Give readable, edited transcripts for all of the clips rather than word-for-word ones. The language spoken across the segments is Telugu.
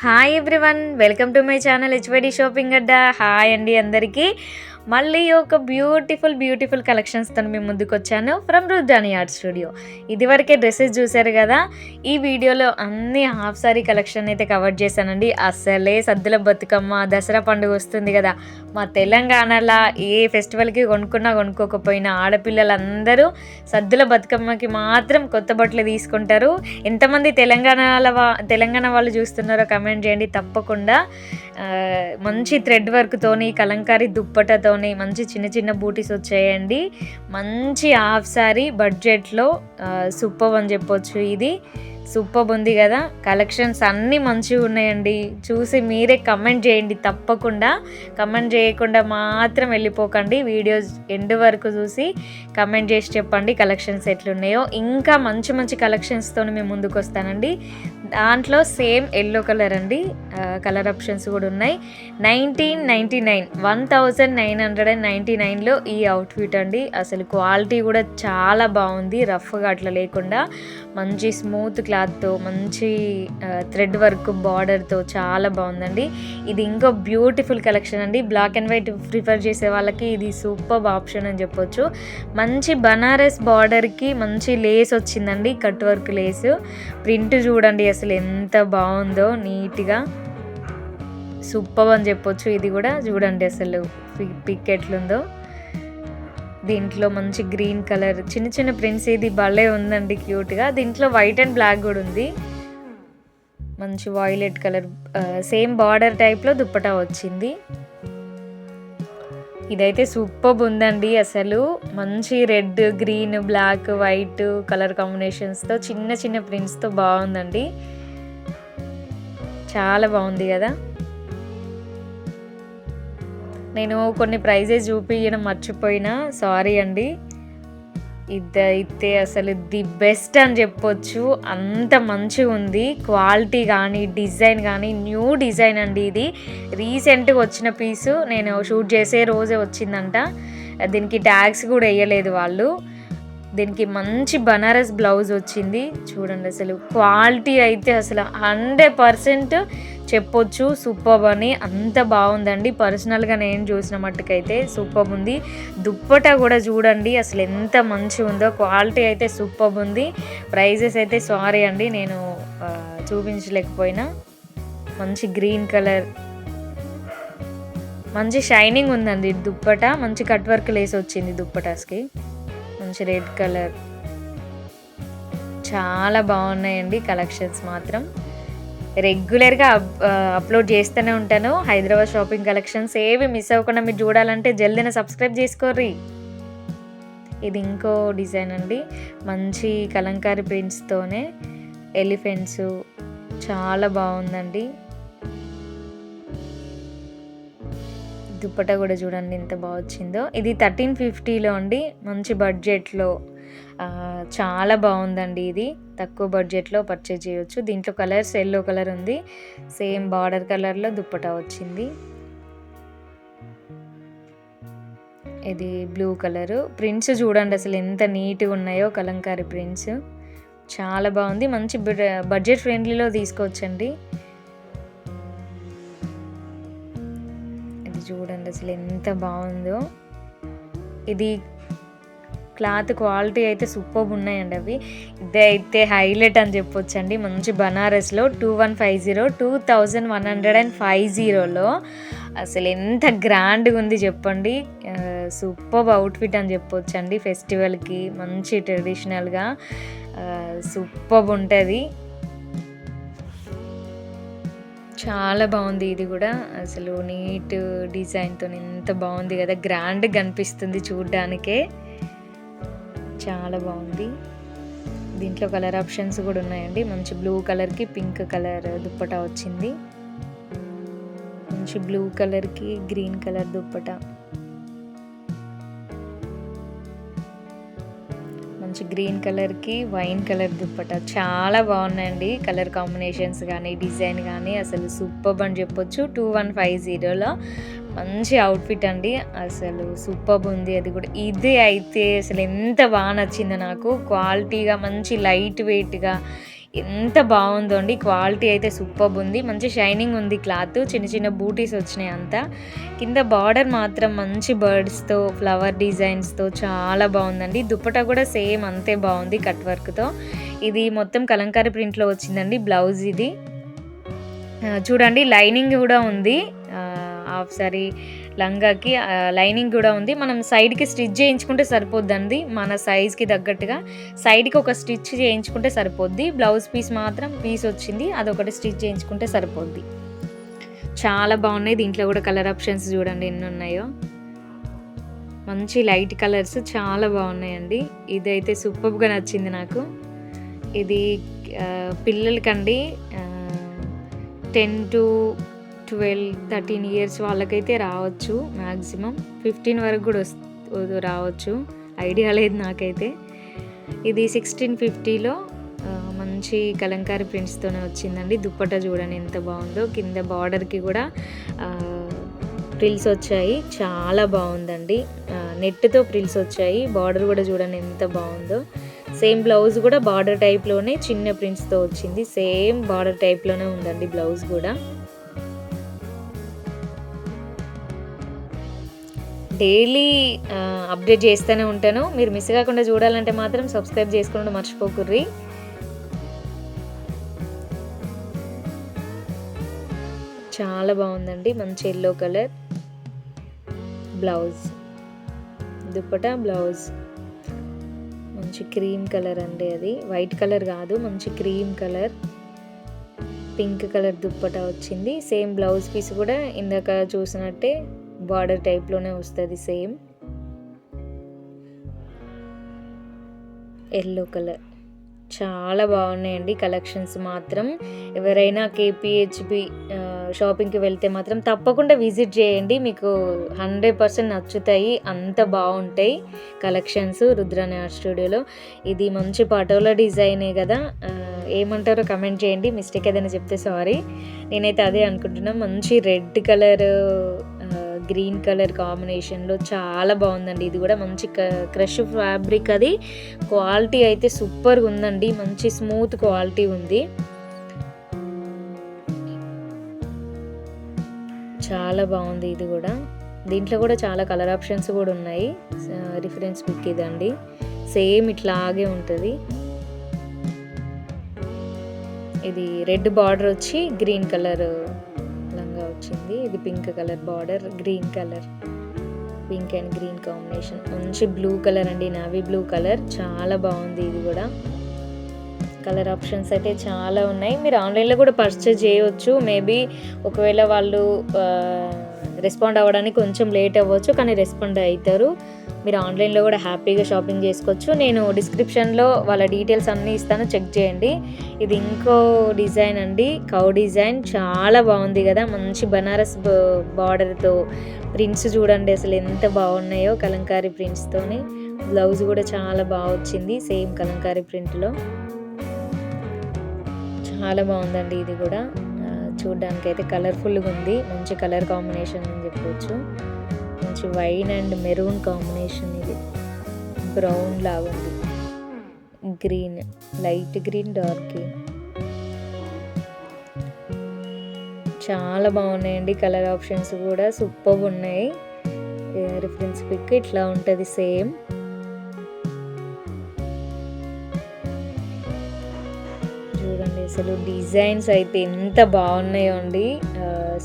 Hi everyone, welcome to my channel HYD shopping అడ్డా. హాయ్ అండి అందరికీ. మళ్ళీ ఒక బ్యూటిఫుల్ కలెక్షన్స్తో మేము ముందుకు వచ్చాను ఫ్రమ్ రుద్రాని ఆర్ట్ స్టూడియో. ఇదివరకే డ్రెస్సెస్ చూసారు కదా, ఈ వీడియోలో అన్ని హాఫ్ సారీ కలెక్షన్ అయితే కవర్ చేశానండి. అసలే సద్దుల బతుకమ్మ దసరా పండుగ వస్తుంది కదా, మా తెలంగాణలో ఏ ఫెస్టివల్కి కొనుక్కోకపోయినా ఆడపిల్లలందరూ సద్దుల బతుకమ్మకి మాత్రం కొత్త బట్టలు తీసుకుంటారు. ఎంతమంది తెలంగాణ వాళ్ళు చూస్తున్నారో కమెంట్ చేయండి తప్పకుండా. మంచి థ్రెడ్ వర్క్తోని కలంకారీ దుప్పటతోని మంచి చిన్న బూటీస్ వచ్చాయండి. మంచి హాఫ్ సారీ బడ్జెట్లో సూపర్ అని చెప్పొచ్చు. ఇది సూపర్ ఉంది కదా, కలెక్షన్స్ అన్నీ మంచిగా ఉన్నాయండి. చూసి మీరే కమెంట్ చేయండి తప్పకుండా. కమెంట్ చేయకుండా మాత్రం వెళ్ళిపోకండి, వీడియోస్ ఎండ్ వరకు చూసి కమెంట్ చేసి చెప్పండి కలెక్షన్స్ ఎట్లున్నాయో. ఇంకా మంచి కలెక్షన్స్తో మేము ముందుకు వస్తానండి. దాంట్లో సేమ్ ఎల్లో కలర్ అండి, కలర్ ఆప్షన్స్ కూడా ఉన్నాయి. 1999లో ఈ అవుట్ఫిట్ అండి. అసలు క్వాలిటీ కూడా చాలా బాగుంది, రఫ్గా అట్లా లేకుండా మంచి స్మూత్ క్లాత్తో మంచి థ్రెడ్ వర్క్ బార్డర్తో చాలా బాగుందండి. ఇది ఇంకో బ్యూటిఫుల్ కలెక్షన్ అండి. బ్లాక్ అండ్ వైట్ ప్రిఫర్ చేసే వాళ్ళకి ఇది సూపర్ ఆప్షన్ అని చెప్పొచ్చు. మంచి బనారస్ బార్డర్కి మంచి లేస్ వచ్చిందండి, కట్ వర్క్ లేస్. ప్రింట్ చూడండి అసలు ఎంత బాగుందో, నీట్గా సూపర్ అని చెప్పొచ్చు. ఇది కూడా చూడండి అసలు పిక్ ఎట్లుందో. దీంట్లో మంచి గ్రీన్ కలర్ చిన్న ప్రింట్స్, ఇది భలే ఉందండి క్యూట్గా. దీంట్లో వైట్ అండ్ బ్లాక్ కూడా ఉంది. మంచి వాయిలెట్ కలర్ సేమ్ బార్డర్ టైప్లో దుప్పటా వచ్చింది. ఇదైతే సూపర్ ఉందండి అసలు. మంచి red, green, black, white colour కాంబినేషన్స్తో చిన్న ప్రింట్స్తో బాగుందండి, చాలా బాగుంది కదా. నేను కొన్ని ప్రైజెస్ చూపించడం మర్చిపోయినా, సారీ అండి. ఇదైతే అసలు ది బెస్ట్ అని చెప్పొచ్చు, అంత మంచిగా ఉంది. క్వాలిటీ కానీ డిజైన్ కానీ న్యూ డిజైన్ అండి. ఇది రీసెంట్గా వచ్చిన పీసు, నేను షూట్ చేసే రోజే వచ్చిందంట. దీనికి ట్యాగ్స్ కూడా వేయలేదు వాళ్ళు. దీనికి మంచి బనారస్ బ్లౌజ్ వచ్చింది. చూడండి అసలు క్వాలిటీ అయితే అసలు 100% చెప్పొచ్చు సూపర్ అని, అంత బాగుందండి. పర్సనల్గా నేను చూసిన మట్టుకైతే సూపర్ ఉంది. దుప్పట కూడా చూడండి అసలు ఎంత మంచిగా ఉందో, క్వాలిటీ అయితే సూపర్ ఉంది. ప్రైజెస్ అయితే సారీ అండి నేను చూపించలేకపోయినా. మంచి గ్రీన్ కలర్, మంచి షైనింగ్ ఉందండి దుప్పట. మంచి కట్ వర్క్ లేస్ వచ్చింది దుప్పటాస్కి. మంచి రెడ్ కలర్, చాలా బాగున్నాయండి కలెక్షన్స్ మాత్రం. రెగ్యులర్గా అప్లోడ్ చేస్తూనే ఉంటాను హైదరాబాద్ షాపింగ్ కలెక్షన్స్. ఏవి మిస్ అవ్వకుండా మీరు చూడాలంటే జల్దీన సబ్స్క్రైబ్ చేసుకోర్రి. ఇది ఇంకో డిజైన్ అండి, మంచి కలంకారీ ప్రింట్స్తోనే ఎలిఫెంట్స్, చాలా బాగుందండి. దుప్పట కూడా చూడండి ఎంత బాగా వచ్చిందో. ఇది 1350లో అండి, మంచి బడ్జెట్లో చాలా బాగుందండి. ఇది తక్కువ బడ్జెట్లో పర్చేజ్ చేయొచ్చు. దీంట్లో కలర్స్ ఎల్లో కలర్ ఉంది, సేమ్ బార్డర్ కలర్లో దుప్పట వచ్చింది. ఇది బ్లూ కలరు. ప్రింట్స్ చూడండి అసలు ఎంత నీట్గా ఉన్నాయో, కలంకారీ ప్రింట్స్ చాలా బాగుంది. మంచి బడ్జెట్ ఫ్రెండ్లీలో తీసుకోవచ్చండి. ఇది చూడండి అసలు ఎంత బాగుందో. ఇది క్లాత్ క్వాలిటీ అయితే సూపర్ ఉన్నాయండి అవి. ఇదైతే హైలైట్ అని చెప్పొచ్చండి. మంచి బనారస్లో 2150లో అసలు ఎంత గ్రాండ్గా ఉంది చెప్పండి. సూపర్ అవుట్ఫిట్ అని చెప్పొచ్చండి. ఫెస్టివల్కి మంచి ట్రెడిషనల్గా సూపర్ ఉంటుంది, చాలా బాగుంది. ఇది కూడా అసలు నీట్ డిజైన్తో ఎంత బాగుంది కదా, గ్రాండ్గా కనిపిస్తుంది చూడ్డానికే, చాలా బాగుంది. దీంట్లో కలర్ ఆప్షన్స్ కూడా ఉన్నాయండి. మంచి బ్లూ కలర్కి పింక్ కలర్ దుప్పటా వచ్చింది. మంచి బ్లూ కలర్కి గ్రీన్ కలర్ దుప్పటా, మంచి గ్రీన్ కలర్కి వైన్ కలర్ దుప్పట, చాలా బాగున్నాయండి కలర్ కాంబినేషన్స్ కానీ డిజైన్ కానీ అసలు సూపర్ అని చెప్పొచ్చు. 2150లో మంచి అవుట్ఫిట్ అండి, అసలు సూపర్ ఉంది. అది కూడా ఇది అయితే అసలు ఎంత బాగా నచ్చిందో నాకు. క్వాలిటీగా మంచి లైట్ వెయిట్గా ఎంత బాగుందో అండి. క్వాలిటీ అయితే సూపర్ ఉంది, మంచి షైనింగ్ ఉంది క్లాత్. చిన్న చిన్న బూటీస్ వచ్చినాయి అంతా. కింద బార్డర్ మాత్రం మంచి బర్డ్స్తో ఫ్లవర్ డిజైన్స్తో చాలా బాగుందండి. దుపట్టా కూడా సేమ్ అంతే బాగుంది కట్ వర్క్తో. ఇది మొత్తం కలంకారీ ప్రింట్లో వచ్చిందండి బ్లౌజ్. ఇది చూడండి లైనింగ్ కూడా ఉంది, హాఫ్ సారీ లంగాకి లైనింగ్ కూడా ఉంది. మనం సైడ్కి స్టిచ్ చేయించుకుంటే సరిపోద్దండి, మన సైజ్కి తగ్గట్టుగా సైడ్కి ఒక స్టిచ్ చేయించుకుంటే సరిపోద్ది. బ్లౌజ్ పీస్ మాత్రం పీస్ వచ్చింది, అదొకటి స్టిచ్ చేయించుకుంటే సరిపోద్ది. చాలా బాగున్నాయి. దీంట్లో కూడా కలర్ ఆప్షన్స్ చూడండి ఎన్ని ఉన్నాయో, మంచి లైట్ కలర్స్ చాలా బాగున్నాయండి. ఇదైతే సూపర్గా నచ్చింది నాకు. ఇది పిల్లలకండి 10 to 12, 13 ఇయర్స్ వాళ్ళకైతే రావచ్చు, మ్యాక్సిమం 15 వరకు కూడా రావచ్చు, ఐడియా లేదు నాకైతే. ఇది 1650లో మంచి కలంకారీ ప్రింట్స్తోనే వచ్చిందండి. దుప్పట్టా చూడండి ఎంత బాగుందో. కింద బార్డర్కి కూడా ప్రిల్స్ వచ్చాయి, చాలా బాగుందండి. నెట్తో ప్రిల్స్ వచ్చాయి. బార్డర్ కూడా చూడండి ఎంత బాగుందో. సేమ్ బ్లౌజ్ కూడా బార్డర్ టైప్లోనే చిన్న ప్రింట్స్తో వచ్చింది. సేమ్ బార్డర్ టైప్లోనే ఉందండి బ్లౌజ్ కూడా. డైలీ అప్డేట్ చేస్తూనే ఉంటాను, మీరు మిస్ కాకుండా చూడాలంటే మాత్రం సబ్స్క్రైబ్ చేసుకోవడం మర్చిపోకుర్రి. చాలా బాగుందండి, మంచి yellow colour blouse. Dupatta blouse మంచి క్రీమ్ కలర్ అండి, అది వైట్ కలర్ కాదు, మంచి cream colour. Pink colour dupatta వచ్చింది. సేమ్ బ్లౌజ్ పీస్ కూడా ఇందాక చూసినట్టే బార్డర్ టైప్లోనే వస్తుంది, సేమ్ ఎల్లో కలర్. చాలా బాగున్నాయండి కలెక్షన్స్ మాత్రం. ఎవరైనా కేపీహెచ్బి షాపింగ్కి వెళ్తే మాత్రం తప్పకుండా విజిట్ చేయండి, మీకు 100% నచ్చుతాయి, అంత బాగుంటాయి కలెక్షన్స్ రుద్రాని ఆర్ట్ స్టూడియోలో. ఇది మంచి పటోలా డిజైనే కదా, ఏమంటారో కమెంట్ చేయండి, మిస్టేక్ ఏదైనా చెప్తే సారీ. నేనైతే అదే అనుకుంటున్నాను. మంచి రెడ్ కలర్ గ్రీన్ కలర్ కాంబినేషన్లో చాలా బాగుందండి. ఇది కూడా మంచి క్రష్ ఫ్యాబ్రిక్, అది క్వాలిటీ అయితే సూపర్గా ఉందండి, మంచి స్మూత్ క్వాలిటీ ఉంది, చాలా బాగుంది. ఇది కూడా దీంట్లో కూడా చాలా కలర్ ఆప్షన్స్ కూడా ఉన్నాయి. రిఫరెన్స్ పిక్ ఇదండి, సేమ్ ఇట్లాగే ఉంటుంది. ఇది రెడ్ బార్డర్ వచ్చి గ్రీన్ కలర్ లంగా వచ్చింది. ఇది pink colour border, green colour, pink and green combination. మంచి బ్లూ కలర్ అండి, నావీ బ్లూ కలర్, చాలా బాగుంది. ఇది కూడా కలర్ ఆప్షన్స్ అయితే చాలా ఉన్నాయి. మీరు ఆన్లైన్లో కూడా పర్చేజ్ చేయవచ్చు. మేబీ ఒకవేళ వాళ్ళు రెస్పాండ్ అవ్వడానికి కొంచెం లేట్ అవ్వచ్చు, కానీ రెస్పాండ్ అవుతారు. మీరు ఆన్లైన్లో కూడా హ్యాపీగా షాపింగ్ చేసుకోవచ్చు. నేను డిస్క్రిప్షన్లో వాళ్ళ డీటెయిల్స్ అన్నీ ఇస్తాను, చెక్ చేయండి. ఇది ఇంకో డిజైన్ అండి, కౌ డిజైన్, చాలా బాగుంది కదా, మంచి బనారస్ బార్డర్తో ప్రింట్స్ చూడండి అసలు ఎంత బాగున్నాయో, కలంకారీ ప్రింట్స్తోని. బ్లౌజ్ కూడా చాలా బాగా వచ్చింది, సేమ్ కలంకారీ ప్రింట్లో. చాలా బాగుందండి. ఇది కూడా చూడ్డానికి అయితే కలర్ఫుల్గా ఉంది, మంచి కలర్ కాంబినేషన్ అని చెప్పవచ్చు. మంచి వైన్ అండ్ మెరూన్ కాంబినేషన్, ఇది బ్రౌన్ లాగా ఉంది, green, light green, dark green, చాలా బాగున్నాయండి. కలర్ ఆప్షన్స్ కూడా సూపర్ ఉన్నాయి. రిఫరెన్స్ పిక్ ఇట్లా ఉంటుంది సేమ్. చూడండి అసలు డిజైన్స్ అయితే ఎంత బాగున్నాయో అండి,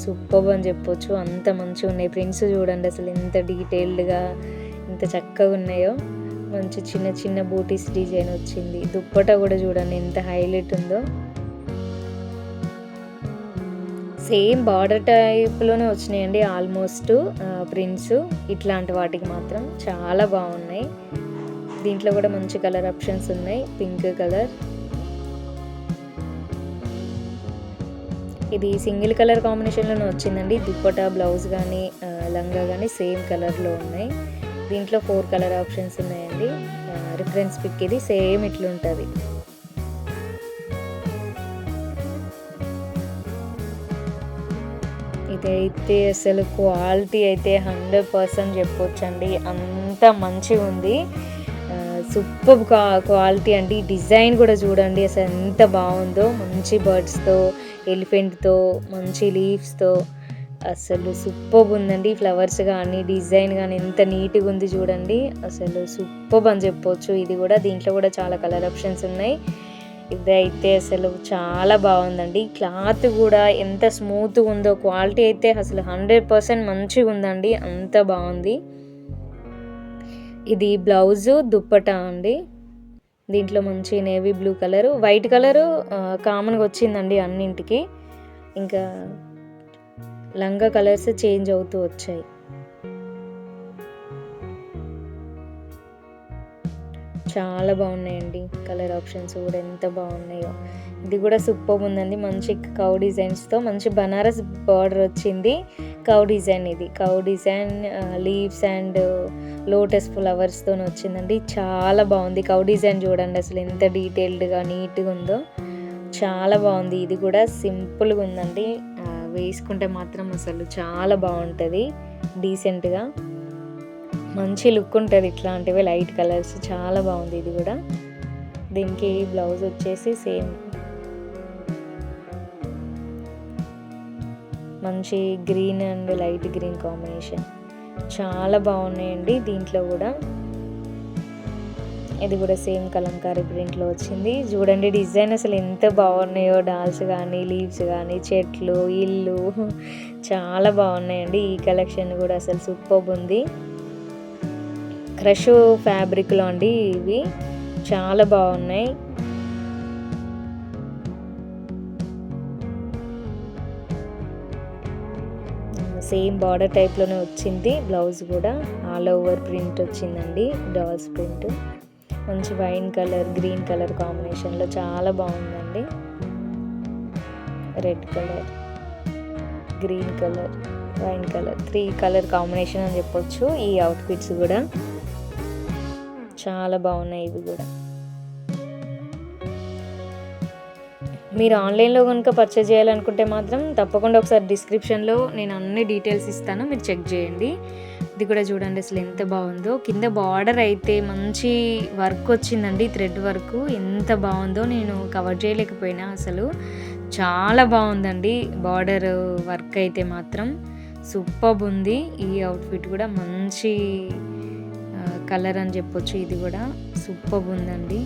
సూపర్ అని చెప్పొచ్చు, అంత మంచిగా ఉన్నాయి. ప్రింట్స్ చూడండి అసలు ఎంత డీటెయిల్డ్గా ఎంత చక్కగా ఉన్నాయో. మంచి చిన్న చిన్న బూటీస్ డిజైన్ వచ్చింది. దుప్పటా కూడా చూడండి ఎంత హైలైట్ ఉందో. సేమ్ బార్డర్ టైప్లోనే వచ్చినాయండి ఆల్మోస్ట్ ప్రింట్స్. ఇట్లాంటి వాటికి మాత్రం చాలా బాగున్నాయి. దీంట్లో కూడా మంచి కలర్ ఆప్షన్స్ ఉన్నాయి. పింక్ కలర్, ఇది సింగిల్ కలర్ కాంబినేషన్లోనే వచ్చిందండి. దుప్పటా బ్లౌజ్ కానీ లంగా కానీ సేమ్ కలర్లో ఉన్నాయి. దీంట్లో 4 కలర్ ఆప్షన్స్ ఉన్నాయండి. రిఫరెన్స్ పిక్ ఇది సేమ్ ఇట్లుంటుంది. ఇదైతే అసలు క్వాలిటీ అయితే 100% చెప్పొచ్చండి, అంత మంచిగా ఉంది. సూపర్ క్వాలిటీ అండి. డిజైన్ కూడా చూడండి అసలు ఎంత బాగుందో, మంచి బర్డ్స్తో, ఎలిఫెంట్తో, మంచి లీవ్స్తో అసలు సూపర్ ఉందండి. ఫ్లవర్స్ కానీ డిజైన్ కానీ ఎంత నీట్గా ఉంది చూడండి, అసలు సూపర్ అని చెప్పొచ్చు. ఇది కూడా దీంట్లో కూడా చాలా కలర్ ఆప్షన్స్ ఉన్నాయి. ఇదైతే అసలు చాలా బాగుందండి. క్లాత్ కూడా ఎంత స్మూత్గా ఉందో, క్వాలిటీ అయితే అసలు 100% మంచిగా ఉందండి, అంత బాగుంది. ఇది బ్లౌజు దుప్పటా అండి. దీంట్లో మంచి navy blue colour, white colour కామన్గా వచ్చిందండి అన్నింటికి. ఇంకా లంగా కలర్స్ చేంజ్ అవుతూ వచ్చాయి. చాలా బాగున్నాయండి కలర్ ఆప్షన్స్ కూడా, ఎంత బాగున్నాయో. ఇది కూడా సూపర్ ఉందండి. మంచి కౌ డిజైన్స్తో మంచి బనారస్ బార్డర్ వచ్చింది. కౌ డిజైన్, ఇది cow design leaves and lotus ఫ్లవర్స్తో వచ్చిందండి. చాలా బాగుంది. కౌ డిజైన్ చూడండి అసలు ఎంత డీటెయిల్డ్గా నీట్గా ఉందో, చాలా బాగుంది. ఇది కూడా సింపుల్గా ఉందండి, వేసుకుంటే మాత్రం అసలు చాలా బాగుంటుంది, డీసెంట్గా మంచి లుక్ ఉంటుంది. ఇట్లాంటివి లైట్ కలర్స్ చాలా బాగుంది. ఇది కూడా దీనికి బ్లౌజ్ వచ్చేసి సేమ్ మంచి green and light green combination, చాలా బాగున్నాయండి. దీంట్లో కూడా ఇది కూడా సేమ్ కలంకారీ ప్రింట్లో వచ్చింది. చూడండి డిజైన్ అసలు ఎంత బాగున్నాయో, డాల్స్ కానీ లీవ్స్ కానీ చెట్లు ఇల్లు చాలా బాగున్నాయండి. ఈ కలెక్షన్ కూడా అసలు సూపర్ ఉంది. క్రష్ ఫ్యాబ్రిక్లో అండి ఇవి, చాలా బాగున్నాయి. సేమ్ బార్డర్ టైప్లోనే వచ్చింది. బ్లౌజ్ కూడా ఆల్ ఓవర్ ప్రింట్ వచ్చిందండి, డాల్స్ ప్రింట్. మంచి వైన్ కలర్ గ్రీన్ కలర్ కాంబినేషన్లో చాలా బాగుందండి. Red colour, green colour, wine colour, 3 colour combination అని చెప్పొచ్చు. ఈ అవుట్ఫిట్స్ కూడా చాలా బాగున్నాయి. ఇవి కూడా మీరు ఆన్లైన్లో కనుక పర్చేజ్ చేయాలనుకుంటే మాత్రం తప్పకుండా ఒకసారి డిస్క్రిప్షన్లో నేను అన్ని డీటెయిల్స్ ఇస్తాను, మీరు చెక్ చేయండి. ఇది కూడా చూడండి అసలు ఎంత బాగుందో. కింద బార్డర్ అయితే మంచి వర్క్ వచ్చిందండి, థ్రెడ్ వర్క్ ఎంత బాగుందో, నేను కవర్ చేయలేకపోయినా. అసలు చాలా బాగుందండి బార్డర్ వర్క్ అయితే మాత్రం సూపర్ ఉంది. ఈ అవుట్ఫిట్ కూడా మంచి కలర్ అని చెప్పొచ్చు. ఇది కూడా సూపర్ ఉందండి.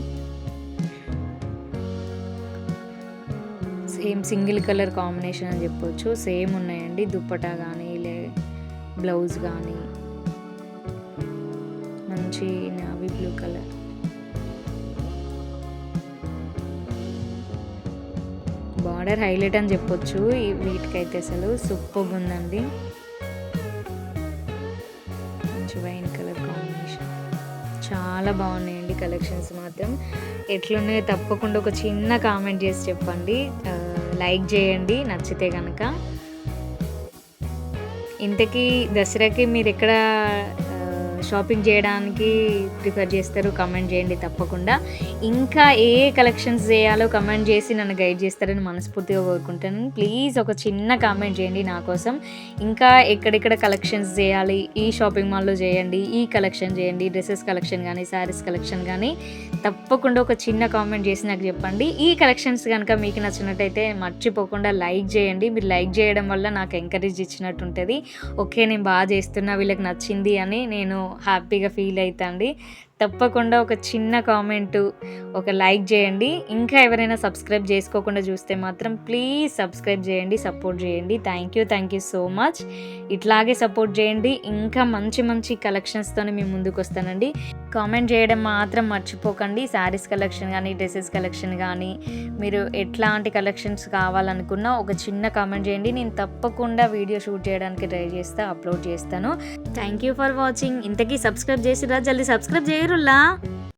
సేమ్ సింగిల్ కలర్ కాంబినేషన్ అని చెప్పొచ్చు. సేమ్ ఉన్నాయండి దుప్పటా కానీ బ్లౌజ్ కానీ మంచి navy blue colour. Border highlight అని చెప్పొచ్చు. వీటికైతే అసలు సూపర్ ఉందండి. మంచి వైన్ కలర్ కాంబినేషన్, చాలా బాగున్నాయండి కలెక్షన్స్ మాత్రం. ఎట్లున్నాయో తప్పకుండా ఒక చిన్న కామెంట్ చేసి చెప్పండి, లైక్ చేయండి నచ్చితే కనుక. ఇంతకీ దసరాకి మీరు ఎక్కడ షాపింగ్ చేయడానికి ప్రిఫర్ చేస్తారు కమెంట్ చేయండి తప్పకుండా. ఇంకా ఏ కలెక్షన్స్ చేయాలో కమెంట్ చేసి నన్ను గైడ్ చేస్తారని మనస్ఫూర్తిగా కోరుకుంటాను. ప్లీజ్ ఒక చిన్న కామెంట్ చేయండి నా కోసం. ఇంకా ఎక్కడెక్కడ కలెక్షన్స్ చేయాలి, ఈ షాపింగ్ మాల్లో చేయండి, ఈ కలెక్షన్ చేయండి, డ్రెస్సెస్ కలెక్షన్ కానీ శారీస్ కలెక్షన్ కానీ తప్పకుండా ఒక చిన్న కామెంట్ చేసి నాకు చెప్పండి. ఈ కలెక్షన్స్ కనుక మీకు నచ్చినట్టయితే మర్చిపోకుండా లైక్ చేయండి. మీరు లైక్ చేయడం వల్ల నాకు ఎంకరేజ్ ఇచ్చినట్టు ఉంటుంది. ఓకే నేను బాగా చేస్తున్నా, వీళ్ళకి నచ్చింది అని నేను హ్యాపీగా ఫీల్ అవుతాండి. తప్పకుండా ఒక చిన్న కామెంటు, ఒక లైక్ చేయండి. ఇంకా ఎవరైనా సబ్స్క్రైబ్ చేసుకోకుండా చూస్తే మాత్రం ప్లీజ్ సబ్స్క్రైబ్ చేయండి, సపోర్ట్ చేయండి. Thank you so much. ఇట్లాగే సపోర్ట్ చేయండి. ఇంకా మంచి మంచి కలెక్షన్స్తోనే మేము ముందుకు వస్తానండి. కామెంట్ చేయడం మాత్రం మర్చిపోకండి. శారీస్ కలెక్షన్ కానీ డ్రెస్సెస్ కలెక్షన్ కానీ మీరు ఎట్లాంటి కలెక్షన్స్ కావాలనుకున్నా ఒక చిన్న కామెంట్ చేయండి. నేను తప్పకుండా వీడియో షూట్ చేయడానికి ట్రై చేస్తా, అప్లోడ్ చేస్తాను. Thank you for watching. ఇంతకీ సబ్స్క్రైబ్ చేసిరా? జల్దీ సబ్స్క్రైబ్ చేయరులా.